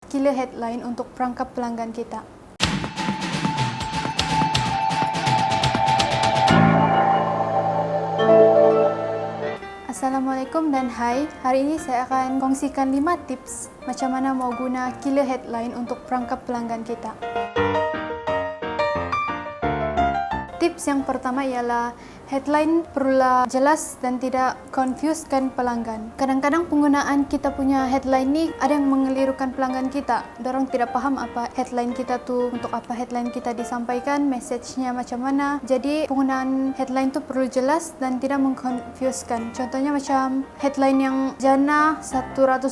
killer headline untuk perangkap pelanggan kita. Assalamualaikum dan hai. Hari ini saya akan kongsikan 5 tips macam mana mau guna killer headline untuk perangkap pelanggan kita. Tips yang pertama ialah headline perlulah jelas dan tidak confusekan pelanggan. Kadang-kadang penggunaan kita punya headline ni ada yang mengelirukan pelanggan kita. Dorang tidak paham apa headline kita tu, untuk apa headline kita disampaikan, message-nya macam mana. Jadi penggunaan headline tu perlu jelas dan tidak mengconfusekan. Contohnya macam headline yang jana 100,000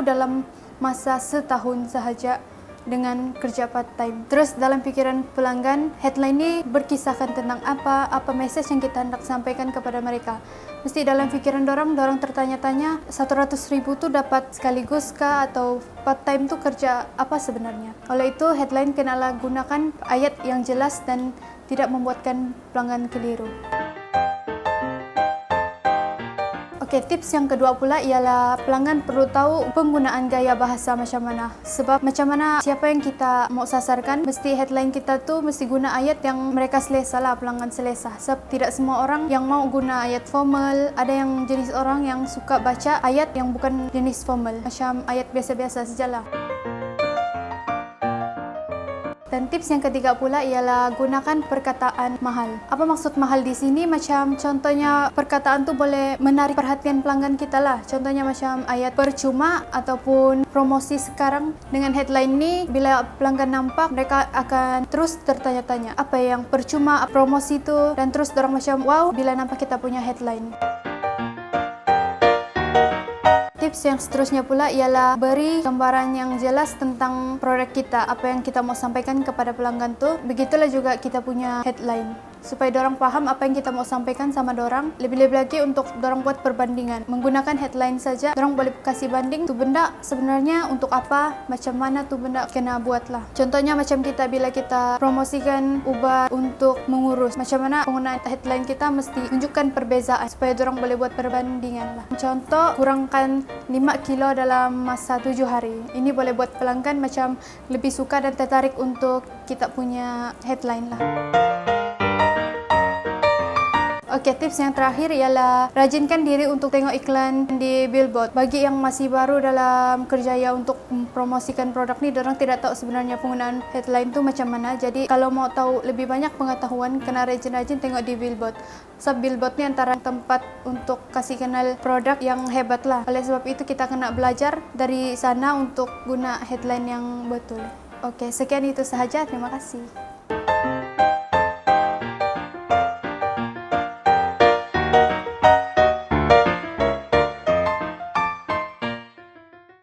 dalam masa setahun sahaja dengan kerja part-time. Terus dalam pikiran pelanggan, headline ini berkisahkan tentang apa message yang kita hendak sampaikan kepada mereka. Mesti dalam pikiran dorang tertanya-tanya, 100,000 tu dapat sekaligus kah, atau part-time tu kerja apa sebenarnya. Oleh itu, headline kenalah gunakan ayat yang jelas dan tidak membuatkan pelanggan keliru. Oke, tips yang kedua pula ialah pelanggan perlu tahu penggunaan gaya bahasa macam mana. Sebab macam mana siapa yang kita mau sasarkan, mesti headline kita tu mesti guna ayat yang mereka selesa lah, pelanggan selesa. Sebab tidak semua orang yang mau guna ayat formal, ada yang jenis orang yang suka baca ayat yang bukan jenis formal, macam ayat biasa-biasa sajalah. Dan tips yang ketiga pula ialah gunakan perkataan mahal. Apa maksud mahal di sini? Macam contohnya perkataan tu boleh menarik perhatian pelanggan kita lah. Contohnya macam ayat percuma ataupun promosi sekarang. Dengan headline ni, bila pelanggan nampak, mereka akan terus tertanya-tanya apa yang percuma promosi tu, dan terus dorang macam wow bila nampak kita punya headline. Tips yang seterusnya pula ialah beri gambaran yang jelas tentang produk kita, apa yang kita mau sampaikan kepada pelanggan tu. Begitulah juga kita punya headline, supaya dorang faham apa yang kita mau sampaikan sama dorang. Lebih-lebih lagi untuk dorang buat perbandingan. Menggunakan headline saja, dorang boleh kasih banding tu benda sebenarnya untuk apa, macam mana tu benda kena buat lah. Contohnya macam kita bila kita promosikan ubat untuk mengurus, macam mana penggunaan headline kita mesti tunjukkan perbezaan supaya dorang boleh buat perbandingan lah. Contoh, kurangkan 5 kilo dalam masa 7 hari. Ini boleh buat pelanggan macam lebih suka dan tertarik untuk kita punya headline lah. Oke, tips yang terakhir ialah rajinkan diri untuk tengok iklan di billboard. Bagi yang masih baru dalam kerjaya untuk mempromosikan produk ni, dorang tidak tahu sebenarnya penggunaan headline tu macam mana. Jadi kalau mau tahu lebih banyak pengetahuan, kena rajin-rajin tengok di billboard. Sebab billboard ni antara tempat untuk kasih kenal produk yang hebat lah. Oleh sebab itu kita kena belajar dari sana untuk guna headline yang betul. Oke, sekian itu sahaja. Terima kasih.